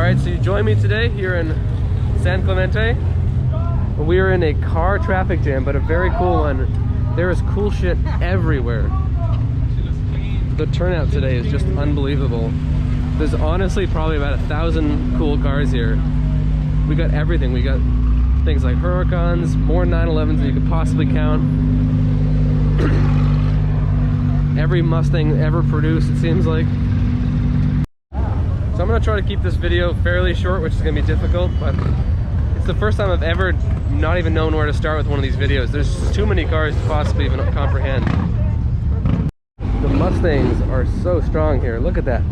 Alright, so you join me today here in San Clemente. We are in a car traffic jam, but a very cool one. There is cool shit everywhere. The turnout today is just unbelievable. There's honestly probably about 1,000 cool cars here. We got everything. We got things like Huracans, more 911s than you could possibly count. Every Mustang ever produced, it seems like. So I'm gonna try to keep this video fairly short, which is gonna be difficult, but it's the first time I've ever not even known where to start with one of these videos. There's just too many cars to possibly even comprehend. The Mustangs are so strong here. Look at that.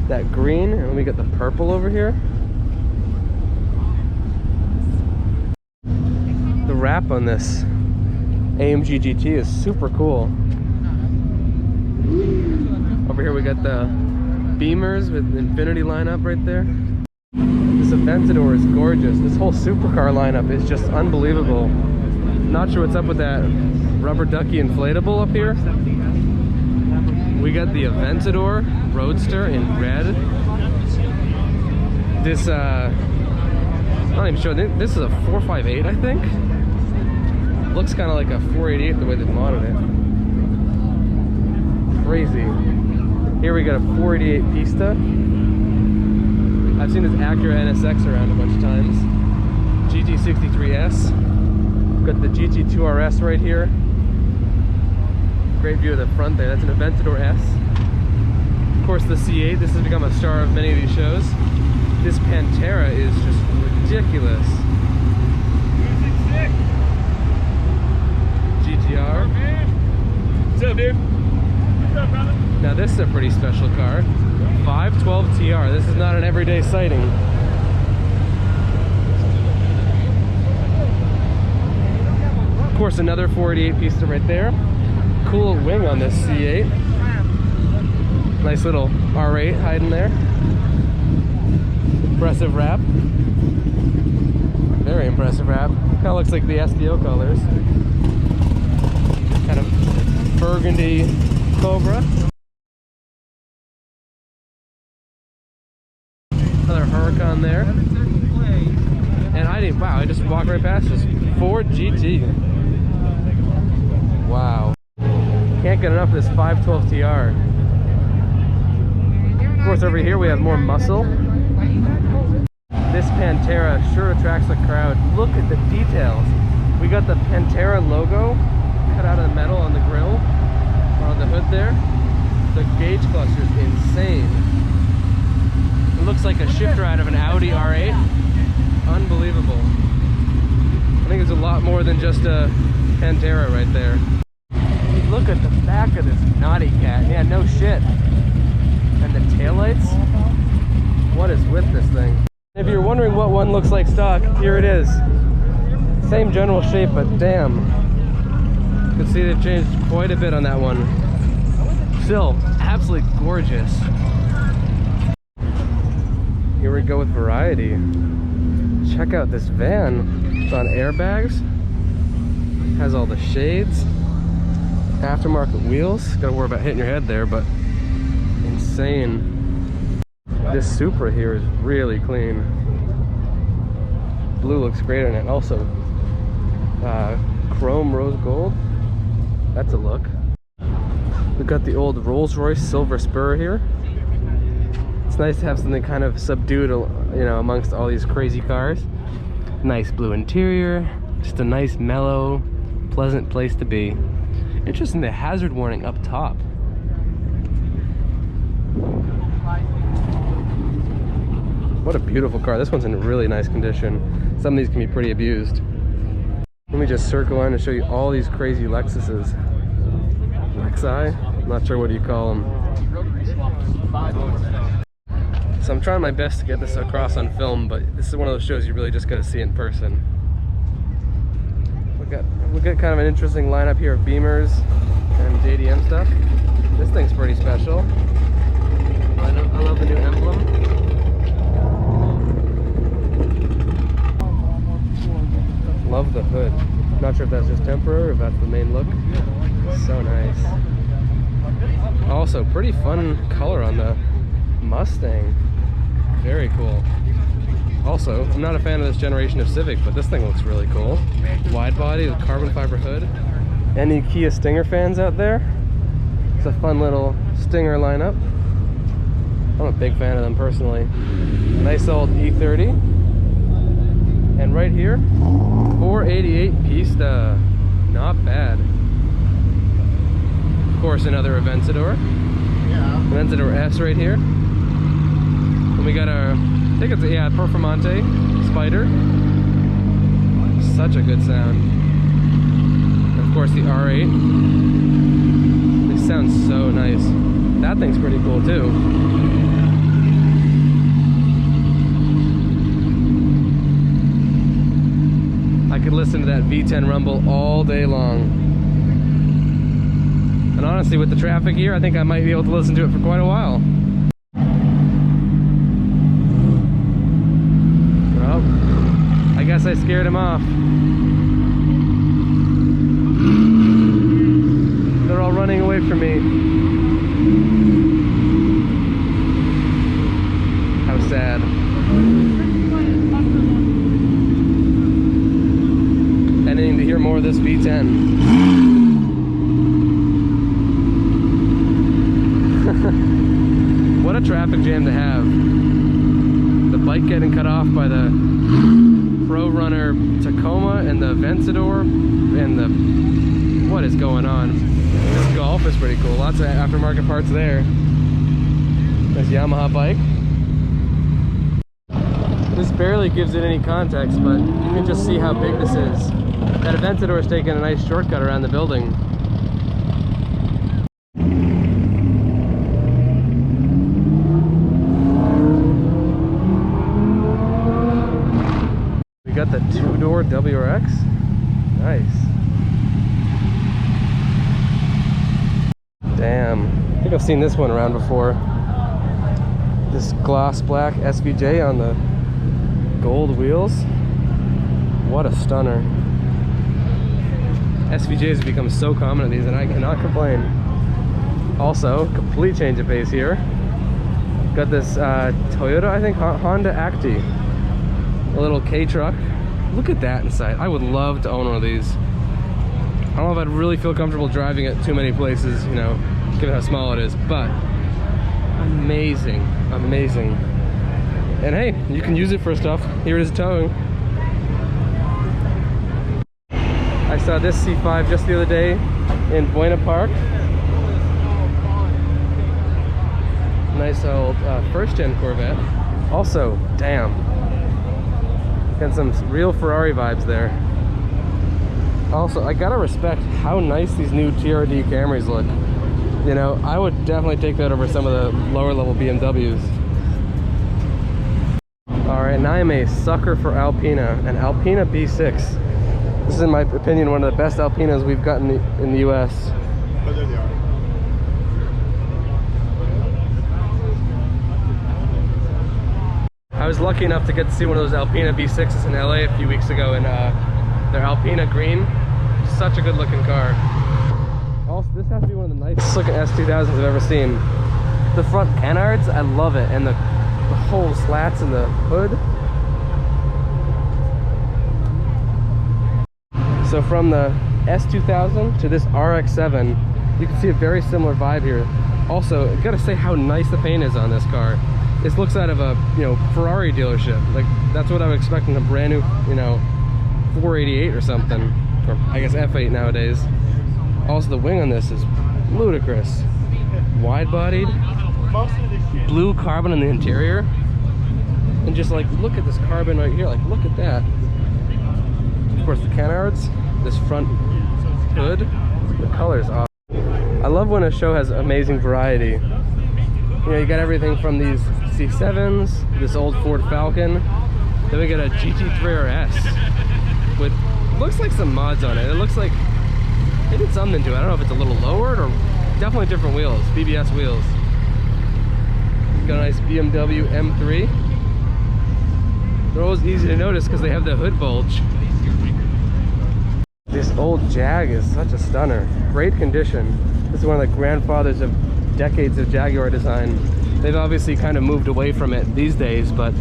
That green, and we got the purple over here. The wrap on this AMG GT is super cool. Over here we got the Beamers with the Infinity lineup right there. This Aventador is gorgeous. This whole supercar lineup is just unbelievable. Not sure what's up with that rubber ducky inflatable up here. We got the Aventador Roadster in red. This, I'm not even sure, this is a 458, I think. Looks kind of like a 488 the way they've modeled it. Crazy. Here we got a 488 Pista. I've seen this Acura NSX around a bunch of times. GT63S. Got the GT2RS right here. Great view of the front there. That's an Aventador S. Of course, the C8. This has become a star of many of these shows. This Pantera is just ridiculous. GTR. What's up, dude? What's up, brother? Now this is a pretty special car. 512 TR. This is not an everyday sighting. Of course, another 488 Pista right there. Cool wing on this C8. Nice little R8 hiding there. Impressive wrap. Very impressive wrap. Kind of looks like the SDO colors. Kind of burgundy Cobra. Another Huracan there. And I didn't, wow, I just walked right past this Ford GT. Wow. Can't get enough of this 512 TR. Of course, over here we have more muscle. This Pantera sure attracts the crowd. Look at the details. We got the Pantera logo cut out of the metal on the grille, or on the hood there. The gauge cluster is insane. It looks like a shifter out of an Audi R8. Unbelievable. I think it's a lot more than just a Pantera right there. Look at the back of this naughty cat. Yeah, no shit. And the taillights? What is with this thing? If you're wondering what one looks like stock, here it is. Same general shape, but damn. You can see they've changed quite a bit on that one. Still, absolutely gorgeous. Here we go with variety. Check out this van. It's on airbags. Has all the shades. Aftermarket wheels. Gotta worry about hitting your head there, but insane. This Supra here is really clean. Blue looks great on it. Also, chrome rose gold. That's a look. We've got the old Rolls-Royce silver spur here. It's nice to have something kind of subdued, you know, amongst all these crazy cars. Nice blue interior. Just a nice, mellow, pleasant place to be. Interesting, the hazard warning up top. What a beautiful car. This one's in really nice condition. Some of these can be pretty abused. Let me just circle on and show you all these crazy Lexuses. Lexi? I'm not sure what you call them. So I'm trying my best to get this across on film, but this is one of those shows you really just gotta see in person. We've got kind of an interesting lineup here of Beamers and JDM stuff. This thing's pretty special. I love the new emblem. Love the hood. Not sure if that's just temporary or if that's the main look. So nice. Also, pretty fun color on the Mustang. Very cool. Also, I'm not a fan of this generation of Civic, but this thing looks really cool. Wide body with carbon fiber hood. Any Kia Stinger fans out there? It's a fun little Stinger lineup. I'm a big fan of them personally. Nice old E30. And right here, 488 Pista. Not bad. Of course, another Aventador. Yeah. Aventador S right here. And we got our, I think it's, yeah, Performante Spider. Such a good sound. And of course, the R8. They sound so nice. That thing's pretty cool too. I could listen to that V10 rumble all day long. And honestly, with the traffic here, I think I might be able to listen to it for quite a while. Well, I guess I scared him off. They're all running away from me. How sad. Ending to hear more of this V10. What a traffic jam to have. The bike getting cut off by the Pro Runner Tacoma and the Aventador and the... What is going on? This Golf is pretty cool. Lots of aftermarket parts there. Nice Yamaha bike. This barely gives it any context, but you can just see how big this is. That Aventador is taking a nice shortcut around the building. We got the two-door WRX. Nice. Damn. I think I've seen this one around before. This gloss black SVJ on the gold wheels. What a stunner. SVJs have become so common in these and I cannot complain. Also, complete change of pace here. Got this Toyota, I think, Honda Acti. A little K-truck. Look at that inside. I would love to own one of these. I don't know if I'd really feel comfortable driving it too many places, you know, given how small it is, but amazing, amazing. And hey, you can use it for stuff. Here it is towing. I saw this C5 just the other day in Buena Park. Nice old first-gen Corvette. Also, damn, got some real Ferrari vibes there. Also, I gotta respect how nice these new TRD Camrys look. You know, I would definitely take that over some of the lower level BMWs. Alright, now I'm a sucker for Alpina, an Alpina B6. This is, in my opinion, one of the best Alpinas we've gotten in the US. Oh, there they are. I was lucky enough to get to see one of those Alpina B6s in LA a few weeks ago in their Alpina green. Such a good looking car. Also, this has to be one of the nicest looking S2000s I've ever seen. The front canards, I love it, and the whole slats in the hood. So from the S2000 to this RX-7, you can see a very similar vibe here. Also, I gotta say how nice the paint is on this car. This looks out of a, you know, Ferrari dealership. Like, that's what I would expect in a brand new, you know, 488 or something. Or I guess F8 nowadays. Also, the wing on this is ludicrous. Wide-bodied, blue carbon in the interior. And just like, look at this carbon right here. Like, look at that. Of course, the canards, this front hood, the color's awesome. I love when a show has amazing variety. You know, you got everything from these C7s, this old Ford Falcon. Then we got a GT3 RS with, looks like some mods on it. It looks like they did something to it. I don't know if it's a little lowered or definitely different wheels, BBS wheels. Got a nice BMW M3. They're always easy to notice because they have the hood bulge. This old Jag is such a stunner. Great condition. This is one of the grandfathers of decades of Jaguar design. They've obviously kind of moved away from it these days, but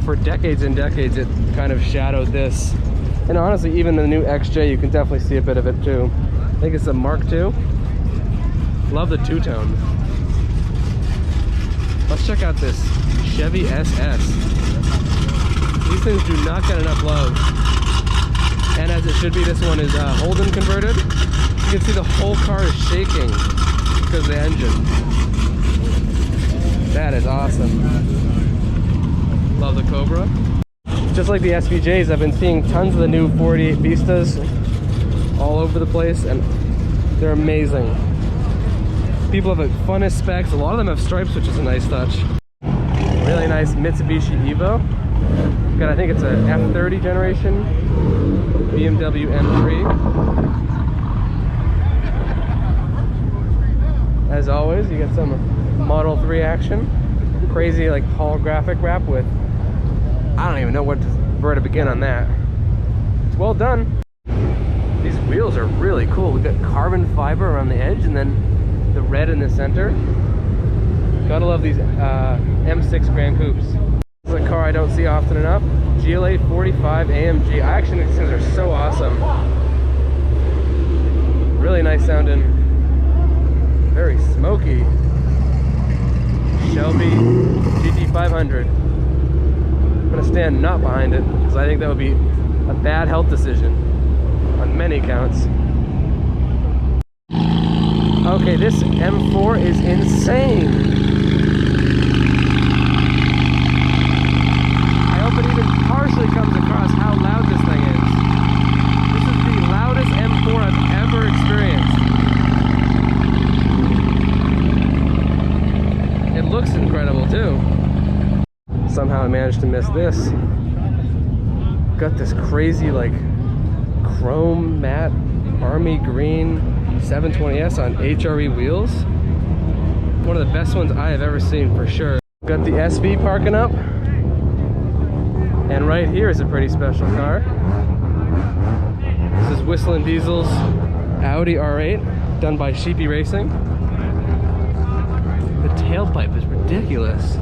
for decades and decades, it kind of shadowed this. And honestly, even the new XJ, you can definitely see a bit of it too. I think it's a Mark II. Love the two-tone. Let's check out this Chevy SS. These things do not get enough love. And as it should be, this one is Holden converted. You can see the whole car is shaking because of the engine. That is awesome. Love the Cobra. Just like the SVJs, I've been seeing tons of the new 48 Vistas all over the place, and they're amazing. People have the funnest specs. A lot of them have stripes, which is a nice touch. Really nice Mitsubishi Evo. Got, I think it's a F30 generation BMW M3. As always, you get some Model 3 action. Crazy like holographic wrap with, I don't even know where to begin on that. It's well done. These wheels are really cool. We've got carbon fiber around the edge and then the red in the center. Gotta love these M6 Grand Coupes. This is a car I don't see often enough. GLA 45 AMG. I actually think these things are so awesome. Really nice sounding. Very smoky. Shelby GT500. I'm gonna stand not behind it because I think that would be a bad health decision on many counts. Okay, this M4 is insane. I hope it even partially comes across how loud this thing is. This is the loudest M4 I've ever experienced. It looks incredible too. Somehow I managed to miss this. Got this crazy like chrome matte army green 720S on HRE wheels. One of the best ones I have ever seen for sure. Got the SV parking up. And right here is a pretty special car. This is Whistlin Diesel's Audi R8 done by Sheepy Racing. The tailpipe is ridiculous.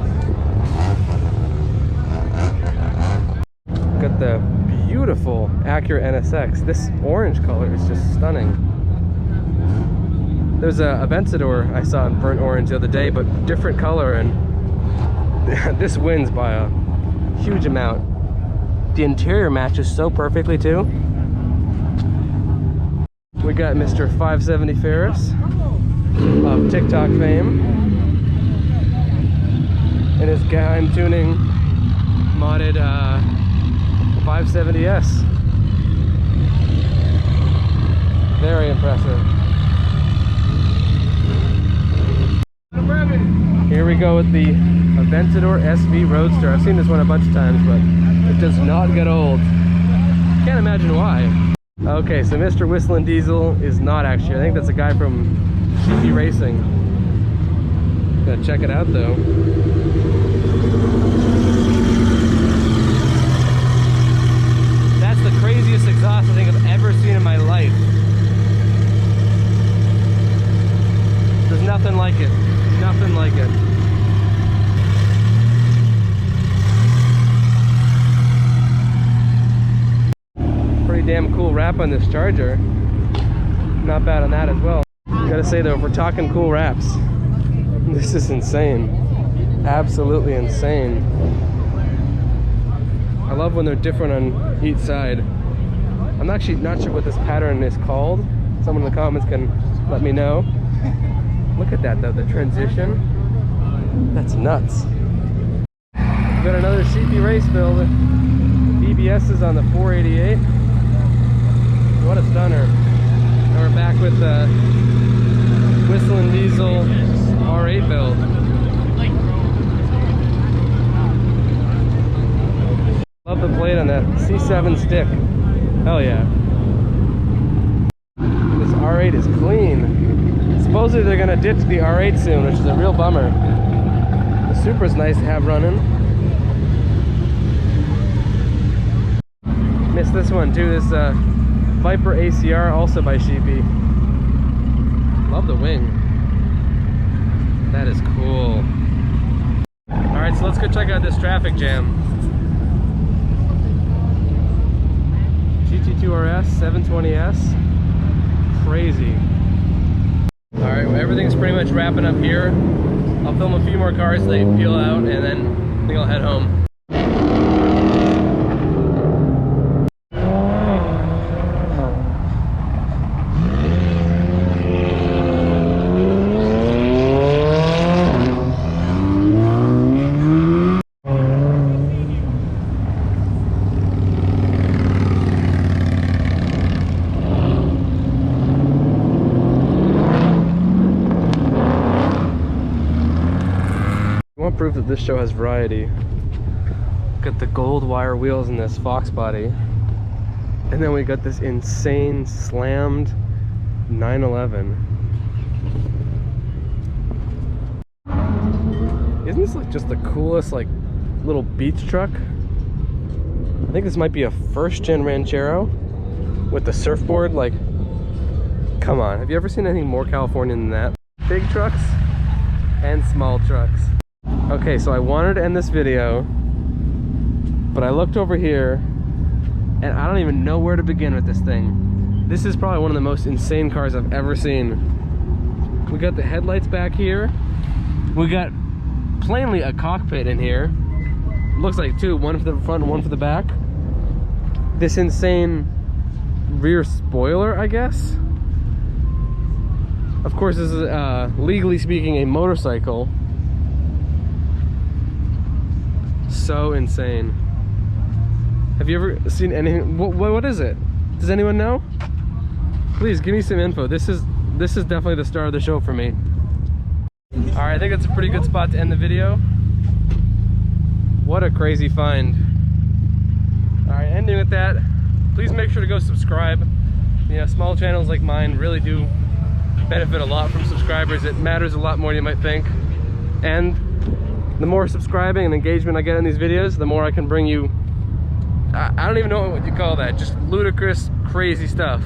Got the beautiful Acura NSX. This orange color is just stunning. There's a Aventador I saw in burnt orange the other day, but different color, and this wins by a huge amount. The interior matches so perfectly too. We got Mr. 570 Ferris of TikTok fame and his Geheim tuning modded 570S. Very impressive. Here we go with the Aventador Sv Roadster. I've seen this one a bunch of times, but it does not get old. Can't imagine why. Okay, so Mr. Whistlin Diesel is not actually. I think that's a guy from Sheepy Racing. Gotta check it out though. That's the craziest exhaust I think I've ever seen in my life. There's nothing like it. Nothing like it. Pretty damn cool wrap on this Charger. Not bad on that as well. Gotta say though, if we're talking cool wraps, this is insane. Absolutely insane. I love when they're different on each side. I'm actually not sure what this pattern is called. Someone in the comments can let me know. Look at that though, the transition. That's nuts. We've got another Sheepy race build. BBS is on the 488. What a stunner. And we're back with the Whistlin Diesel R8 build. Love the blade on that C7 stick. Hell yeah. This R8 is clean. Supposedly they're gonna ditch the R8 soon, which is a real bummer. The Supra's nice to have running. Missed this one too, this Viper ACR, also by Sheepy. Love the wing. That is cool. Alright, so let's go check out this traffic jam. GT2 RS, 720S. Crazy. All right, well, everything's pretty much wrapping up here. I'll film a few more cars so they peel out, and then I think I'll head home. I want proof that this show has variety. Got the gold wire wheels in this Fox body, and then we got this insane slammed 911. Isn't this like just the coolest like little beach truck? I think this might be a first gen Ranchero with the surfboard. Like, come on, have you ever seen anything more Californian than that? Big trucks and small trucks. Okay, so I wanted to end this video, but I looked over here and I don't even know where to begin with this thing. This is probably one of the most insane cars I've ever seen. We got the headlights back here. We got plainly a cockpit in here. Looks like two, one for the front and one for the back. This insane rear spoiler, I guess. Of course, this is legally speaking a motorcycle. So insane. Have you ever seen anything? What is it? Does anyone know? Please give me some info. This is definitely the star of the show for me. All right, I think that's a pretty good spot to end the video. What a crazy find. All right, ending with that, please make sure to go subscribe. You know, small channels like mine really do benefit a lot from subscribers. It matters a lot more than you might think. And the more subscribing and engagement I get in these videos, the more I can bring you, I don't even know what you call that, just ludicrous, crazy stuff.